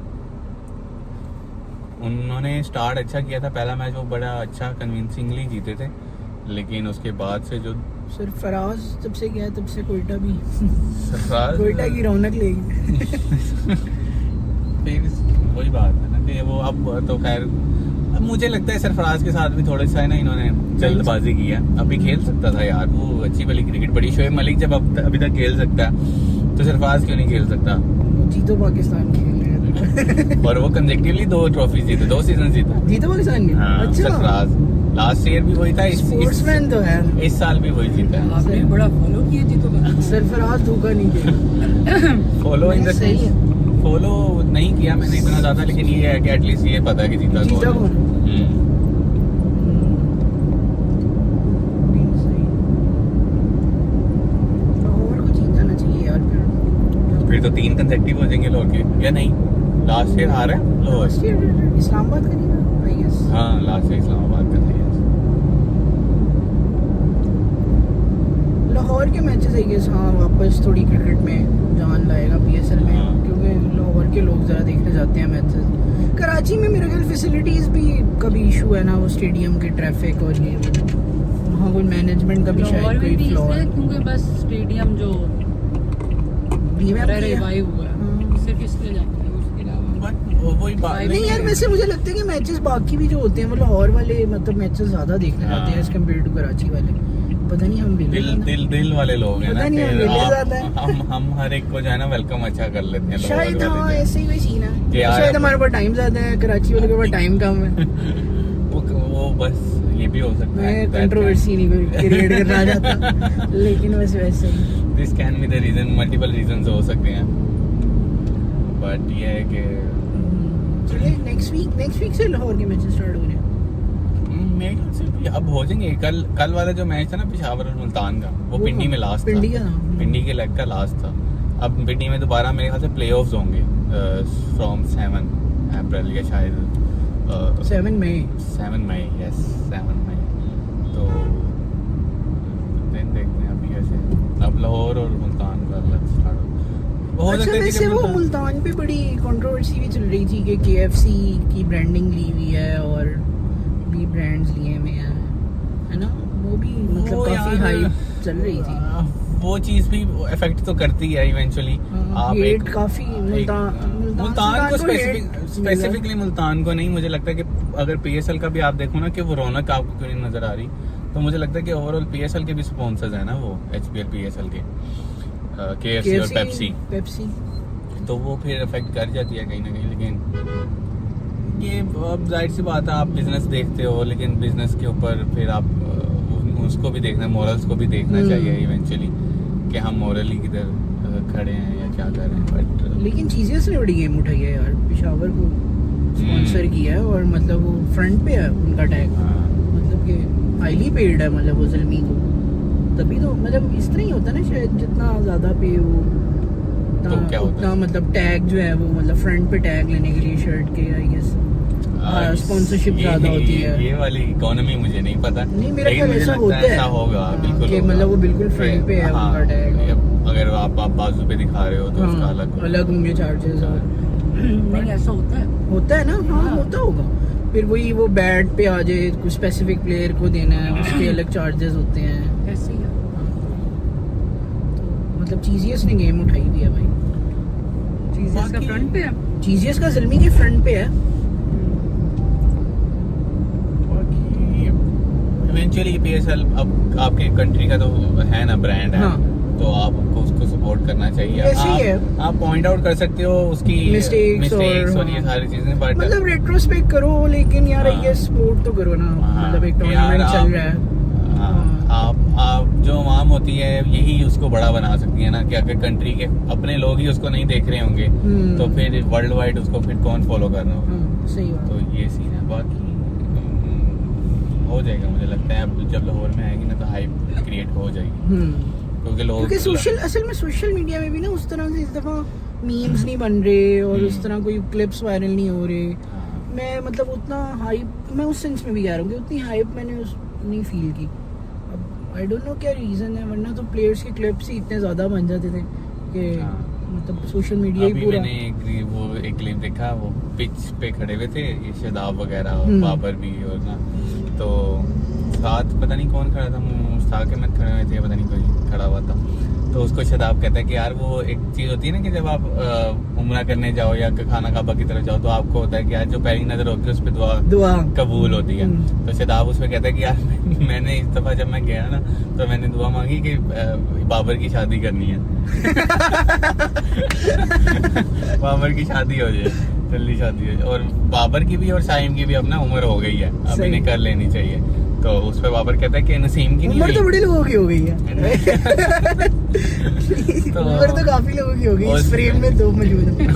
उन्होंने स्टार्ट अच्छा किया था, पहला मैच वो बड़ा अच्छा कन्विंसिंगली जीते थे, लेकिन उसके बाद से जो सिर्फ फराज जब से गया तब से कोयटा भी कोयटा की रौनक लेगी फिर वही बात है ना कि वो अब तो खैर मुझे लगता है सरफराज के साथ भी थोड़ा सा है ना इन्होंने जल्दबाजी की है। अभी खेल सकता था यार, वो अच्छी वाली क्रिकेट बड़ी, शोएब मलिक जब अभी तक खेल सकता है तो सरफराज क्यों नहीं खेल सकता? जीतो पाकिस्तान खेल रहे हैं और वो कंसेक्टिवली 2 ट्रॉफी जीते, 2 सीजन जीतो पाकिस्तान के। हाँ, अच्छा, सरफराज लास्ट ईयर भी वही था, स्पोर्ट्समैन तो है, इस साल भी वही जीता है। आपने बड़ा फॉलो किया जीतो का। सरफराज धोखा नहीं दिया फॉलो इन द सही है, फॉलो नहीं किया मैंने इतना ज्यादा, लेकिन ये है कि एटलीस्ट ये पता है कि जीता कौन। फिर तो 3 कंसेक्टिव हो जाएंगे लोग के, या नहीं? लास्ट ईयर हारा है लोग, इस्लामाबाद का नहीं, आई गेस। हाँ लास्ट ईयर इस्लामाबाद का था। लाहौर के मैचेस आई गेस हाँ वापस थोड़ी क्रिकेट में जान लाएगा पीएसएल में, क्योंकि लाहौर के लोग ज़रा देखने जाते हैं मैचेस। कराची में मेरे ख्याल फैसिलिटीज़ भी कभी इशू है ना, वो स्टेडियम के ट्रैफिक और ये वहाँ कोई मैनेजमेंट का भी शायद कोई फ्लॉ है, क्योंकि बस स्टेडियम जो रिवाइव हुआ है सिर्फ इसलिए जाते हैं, उसके अलावा वही बात नहीं यार। वैसे मुझे लगता है कि मैचेस बाकी भी जो होते हैं वो लाहौर वाले मतलब मैचेस ज़्यादा देखने जाते हैं एज कम्पेयर टू कराची वाले। पता नहीं हम दिल वाले लोग हैं ना, कि हम हर एक को जो है ना वेलकम अच्छा कर लेते हैं शायद। हाँ ऐसे ही कोई सीन है, शायद हमारे पास टाइम ज्यादा है, कराची वालों के पास टाइम कम है। बस ये भी हो सकता है। मैं कंट्रोवर्सी नहीं क्रिएट करना चाहता, लेकिन बस वैसे ही। This can be the reason, multiple reasons हो सकते हैं, बट ये है कि चलिए नेक्स्ट वीक से लाहौर के मैचेस स्टार्ट हो रहे हैं। मेरे ख्याल से अब हो जाएंगे। कल वाला जो मैच था ना पेशावर और मुल्तान का, वो पिंडी में लास्ट था। पिंडी का था। पिंडी के लेग का लास्ट था। अब पिंडी में दोबारा मेरे ख्याल से प्ले ऑफ्स होंगे फ्रॉम 7 अप्रैल या शायद 7 मई। 7 मई, यस 7 मई। तो दिन देखते हैं अभी कैसे। अब लाहौर और मुल्तान का अलग स्टार्ट हो अच्छा, सकता है कि वैसे वो मुल्तान- मुल्तान पे बड़ी कंट्रोवर्सी भी चल रही थी कि KFC की ब्रांडिंग ली हुई है और भी ब्रांड्स लिए हुए हैं, है ना? वो भी मतलब वो काफी यार, हाइप चल रही थी। वो चीज भी इफेक्ट तो करती है इवेंचुअली। आप हेट एक काफी मुल्तान को hate स्पेसिफिकली मुल्तान को नहीं, मुझे लगता है कि अगर PSL का भी आप देखो ना कि वो रौनक आपको क्यों नहीं नजर आ रही, तो मुझे लगता है कि ओवरऑल PSL के भी स्पॉन्सर्स है ना, वो HPL PSL के KFC और पेप्सी, तो वो फिर इफेक्ट कर जाती है कहीं ना कहीं। लेकिन ये अब जाहिर सी बात है, आप बिजनेस देखते हो, लेकिन बिजनेस के ऊपर फिर आप उसको भी देखना, मॉरल्स को भी देखना चाहिए इवेंचुअली कि हम मॉरली किधर खड़े हैं या क्या कर रहे हैं। बट लेकिन चीजें से बड़ी गेम उठाई है यार, पेशावर को स्पॉन्सर किया है और मतलब वो फ्रंट पे है उनका टैग, मतलब कि हाईली पेड है, मतलब वो ज़ल्मी को। तभी तो मतलब इस तरह ही होता है ना शायद, जितना ज्यादा पे हो तो क्या होता उतना है? मतलब टैग जो है वो मतलब फ्रंट पे टैग लेने के लिए शर्ट के आई गेस स्पॉन्सरशिप ज्यादा होती है। ये वाली इकोनॉमी मुझे नहीं पता, नहीं, मेरा लेकिन ख्याल मुझे ऐसा लगता होता है। ऐसा होगा, हाँ, बिल्कुल कि होगा। मतलब वो बिल्कुल front पे है हाँ, उनका tag। अगर आप बाजू पे दिखा रहे हो तो उसका हाँ, अलग अलग होंगे चार्जेस और नहीं ऐसा होता है। होता है ना। हाँ, होता होगा। फिर वही वो बैट पे आ जाए, कुछ स्पेसिफिक प्लेयर को देना है, उसके अलग चार्जेस होते हैं। ऐसे ही है। तो मतलब चीजियस ने गेम उठाई हुई है भाई। चीज़ इसका बाकी- फ्रंट पे है। चीजियस का ज़ल्मी के फ्रंट पे है। इवेंचुअली PSL अब आपके कंट्री का तो है ना, ब्रांड है, हाँ। तो आपको उसको सपोर्ट करना चाहिए। ऐसे ही है। आप पॉइंट आउट कर सकते हो उसकी Mistakes और ये हाँ। सारी चीजें, बट मतलब रेट्रोस्पेक्ट करो, लेकिन यार हाँ। ये सपोर्ट तो करो ना। हाँ, मतलब एक यार टूर्नामेंट चल आप- रहा है। आप जो आवाम होती है यही उसको बड़ा बना सकती है ना, कि अगर कंट्री के अपने लोग ही उसको नहीं देख रहे होंगे तो फिर वर्ल्ड वाइड उसको फिर कौन फॉलो कर रहा होगा। हाँ, सही बात। तो ये सीन है। बाकी हो जाएगा, मुझे लगता है अब जब लाहौर में आएगी ना तो हाइप क्रिएट हो जाएगी, क्योंकि लोग क्योंकि असल में सोशल मीडिया में भी ना उस तरह से इस दफा मीम्स नहीं बन रहे और उस तरह कोई क्लिप्स वायरल नहीं हो रहे। हाँ, मैं मतलब उतना हाइप, मैं उस सेंस में भी कह रहा हूँ कि उतनी हाइप मैंने नहीं फील की। अब आई डोंट नो क्या रीज़न है, वरना तो प्लेयर्स के क्लिप्स ही इतने ज़्यादा बन जाते थे कि हाँ। मतलब सोशल मीडिया ही अभी पूरा। मैंने एक क्लिप देखा, वो पिच पे खड़े हुए थे ये शादाब वगैरह और बाबर भी और ना, तो साथ पता नहीं कौन खड़ा था, मुश्ताक अहमद खड़े हुए थे, पता नहीं कोई खड़ा हुआ था। तो उसको शादाब कहता है कि यार वो एक चीज़ होती है ना कि जब आप उम्रा करने जाओ या खाना काबा की तरफ जाओ तो आपको होता है कि यार जो पहली नजर होती है उस पर दुआ कबूल होती है। तो शादाब उसमें कहता है कि यार मैंने इस दफा जब मैं गया ना तो मैंने दुआ मांगी कि बाबर की शादी करनी है। बाबर की शादी हो जाए, जल्दी शादी हो जाए, और बाबर की भी और शाहिम की भी अब ना उम्र हो गई है, अब सही। इन्हें कर लेनी चाहिए। तो उस पर बाबर कहता है कि नसीम की नहीं उम्र तो हुई। बड़े लोगों की हो गई है। उम्र तो काफी लोगों की हो गई, इस फ्रेम में दो मौजूद हैं।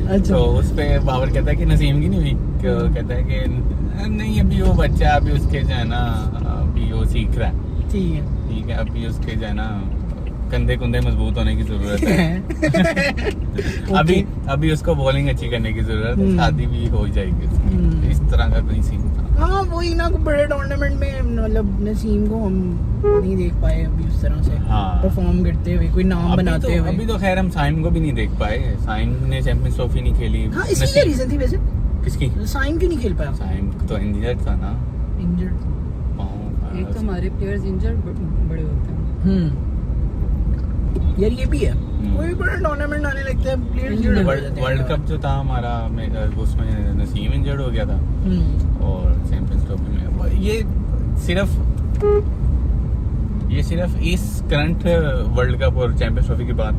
अच्छा, तो उस पे बाबर कहता है कि नसीम की नहीं हुई, कहता है कि नहीं अभी वो बच्चा है, अभी उसके जो है ना अभी वो सीख रहा है, ठीक है, अभी उसके जो है ना कंधे कुंधे मजबूत होने की जरूरत है। अभी उसको बॉलिंग अच्छी करने की जरूरत है, शादी भी हो जाएगी उसकी। इस तरह का कोई सीन था। हाँ वही ना, बड़े टूर्नामेंट में मतलब नसीम को हम नहीं देख पाए अभी उस तरह से हाँ। परफॉर्म करते हुए, कोई नाम बनाते हुए। अभी तो खैर हम साइम को भी नहीं देख पाए, साइम ने चैंपियंस ट्रॉफी नहीं खेली। हाँ, इसकी क्या रीजन थी वैसे? किसकी? साइम क्यों नहीं खेल पाया? साइम तो इंजर्ड था ना, इंजर्ड। पाँव एक तो हमारे प्लेयर्स इंजर्ड बड़े होते हैं। यार ये भी है, कोई भी बड़ा टूर्नामेंट आने लगता है प्लेयर इंजर्ड हो जाते हैं। वर्ल्ड कप जो था हमारा उसमें नसीम इंजर्ड हो गया था, और चैंपियंस ट्रॉफी में ये सिर्फ इस करंट वर्ल्ड कप और चैंपियंस ट्रॉफी की बात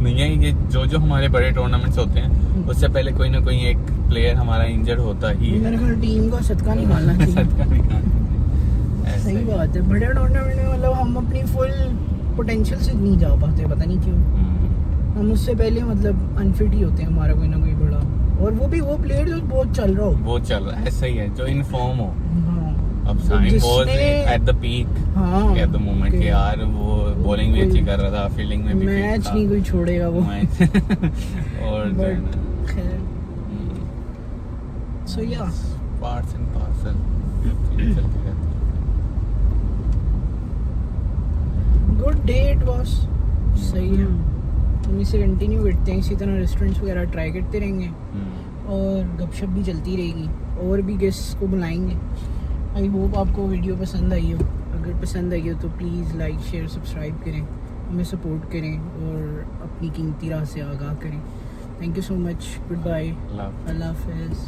नहीं है ये जो हमारे बड़े टूर्नामेंट्स होते हैं उससे पहले कोई ना कोई एक प्लेयर हमारा इंजर्ड होता ही है। मेरे ख्याल टीम का सदका निकालना चाहिए। सदका निकालना। ऐसा सही ही। बात है, बड़े टूर्नामेंट में मतलब हम अपनी फुल पोटेंशियल से नहीं जा पाते, पता नहीं क्यों। हम उससे पहले मतलब अनफिट ही होते हैं, हमारा कोई ना कोई बड़ा, और वो भी वो प्लेयर जो बहुत चल रहा हो। वो चल रहा है, ऐसा ही है जो इन फॉर्म हो। हाँ अब साइम वाज जिसने- एट द पीक हाँ एट द मोमेंट कि यार वो बॉलिंग भी अच्छी कर रहा था, फील्डिंग में भी fit मैच था। नहीं कोई छोड़ेगा वो। मैच और जो है बट ना, खैर सो या पार्ट्स एंड पार्सल चलती रहती है। Good day it was. सही है, हम इसे कंटिन्यू करते हैं, इसी तरह रेस्टोरेंट्स वगैरह ट्राई करते रहेंगे और गपशप भी चलती रहेगी और भी गेस्ट्स को बुलाएंगे। आई होप आपको वीडियो पसंद आई हो। अगर पसंद आई हो तो प्लीज़ लाइक शेयर सब्सक्राइब करें, हमें सपोर्ट करें और अपनी कीमती राह से आगाह करें। Thank you so much, good bye, love. अल्लाह हाफिज़।